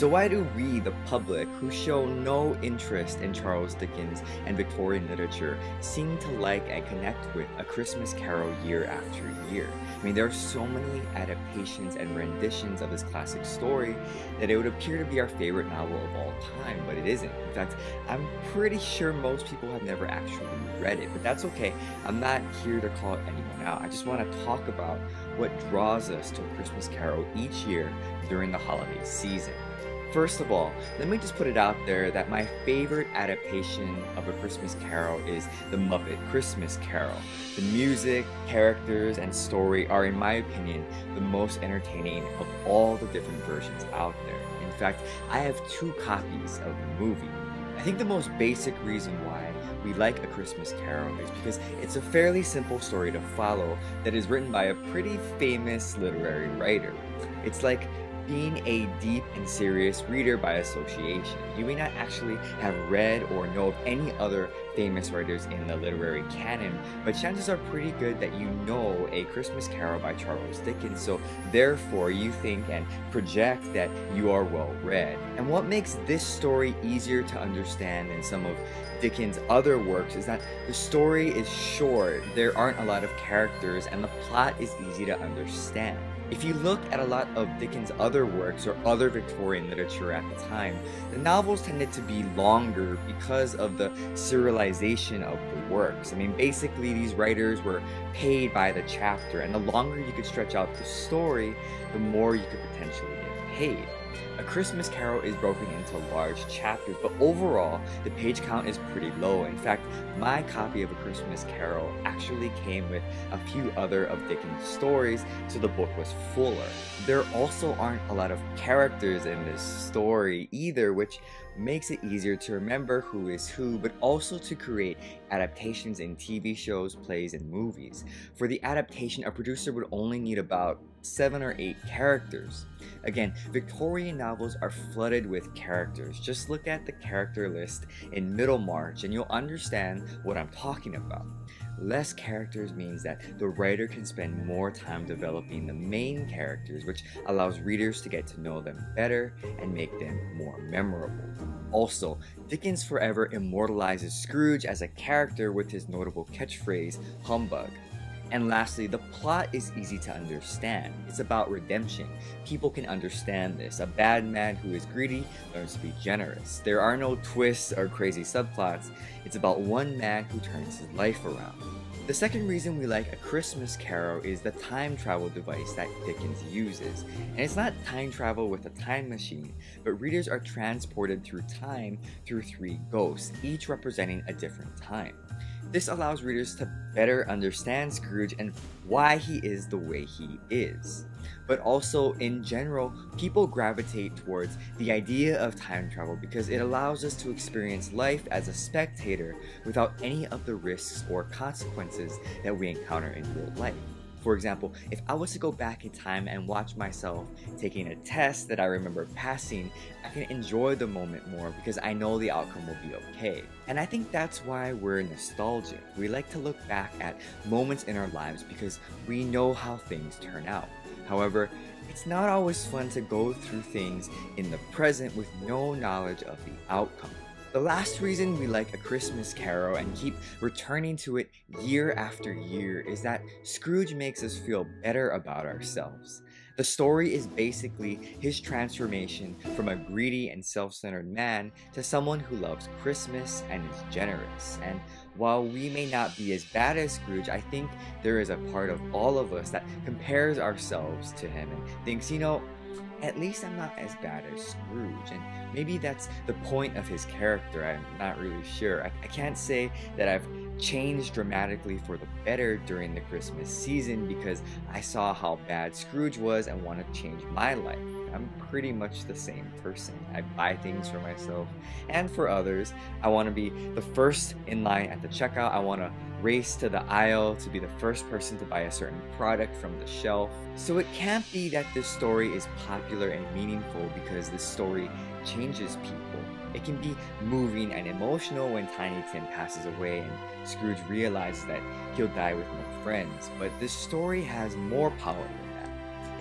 So why do we, the public, who show no interest in Charles Dickens and Victorian literature, seem to like and connect with A Christmas Carol year after year? I mean, there are so many adaptations and renditions of this classic story that it would appear to be our favorite novel of all time, but it isn't. In fact, I'm pretty sure most people have never actually read it, but that's okay. I'm not here to call anyone out. I just want to talk about what draws us to A Christmas Carol each year during the holiday season. First of all, let me just put it out there that my favorite adaptation of A Christmas Carol is The Muppet Christmas Carol. The music, characters, and story are, in my opinion, the most entertaining of all the different versions out there. In fact, I have 2 copies of the movie. I think the most basic reason why we like A Christmas Carol is because it's a fairly simple story to follow that is written by a pretty famous literary writer. It's like being a deep and serious reader by association. You may not actually have read or know of any other famous writers in the literary canon, but chances are pretty good that you know A Christmas Carol by Charles Dickens, so therefore you think and project that you are well read. And what makes this story easier to understand than some of Dickens' other works is that the story is short, there aren't a lot of characters, and the plot is easy to understand. If you look at a lot of Dickens' other works or other Victorian literature at the time, the novels tended to be longer because of the serialization of the works. I mean, basically these writers were paid by the chapter, and the longer you could stretch out the story, the more you could potentially get paid. A Christmas Carol is broken into large chapters, but overall, the page count is pretty low. In fact, my copy of A Christmas Carol actually came with a few other of Dickens' stories, so the book was fuller. There also aren't a lot of characters in this story either, which makes it easier to remember who is who, but also to create adaptations in TV shows, plays, and movies. For the adaptation, a producer would only need about 7 or 8 characters. Again, Victorian novels are flooded with characters. Just look at the character list in Middlemarch and you'll understand what I'm talking about. Less characters means that the writer can spend more time developing the main characters, which allows readers to get to know them better and make them more memorable. Also, Dickens forever immortalizes Scrooge as a character with his notable catchphrase, "Humbug." And lastly, the plot is easy to understand. It's about redemption. People can understand this. A bad man who is greedy learns to be generous. There are no twists or crazy subplots. It's about one man who turns his life around. The second reason we like A Christmas Carol is the time travel device that Dickens uses. And it's not time travel with a time machine, but readers are transported through time through 3 ghosts, each representing a different time. This allows readers to better understand Scrooge and why he is the way he is. But also, in general, people gravitate towards the idea of time travel because it allows us to experience life as a spectator without any of the risks or consequences that we encounter in real life. For example, if I was to go back in time and watch myself taking a test that I remember passing, I can enjoy the moment more because I know the outcome will be okay. And I think that's why we're nostalgic. We like to look back at moments in our lives because we know how things turn out. However, it's not always fun to go through things in the present with no knowledge of the outcome. The last reason we like A Christmas Carol and keep returning to it year after year is that Scrooge makes us feel better about ourselves. The story is basically his transformation from a greedy and self-centered man to someone who loves Christmas and is generous. And while we may not be as bad as Scrooge, I think there is a part of all of us that compares ourselves to him and thinks, you know, at least I'm not as bad as Scrooge, and maybe that's the point of his character. I'm not really sure. I can't say that I've changed dramatically for the better during the Christmas season because I saw how bad Scrooge was and want to change my life. I'm pretty much the same person. I buy things for myself and for others. I want to be the first in line at the checkout. I want to race to the aisle to be the first person to buy a certain product from the shelf. So it can't be that this story is popular and meaningful because this story changes people. It can be moving and emotional when Tiny Tim passes away and Scrooge realizes that he'll die with no friends. But this story has more power than that.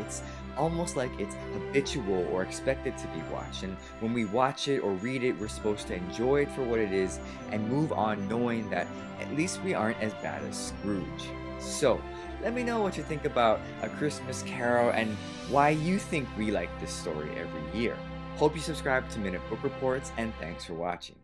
It's almost like it's habitual or expected to be watched. And when we watch it or read it, we're supposed to enjoy it for what it is and move on knowing that at least we aren't as bad as Scrooge. So, let me know what you think about A Christmas Carol and why you think we like this story every year. Hope you subscribe to Minute Book Reports, and thanks for watching.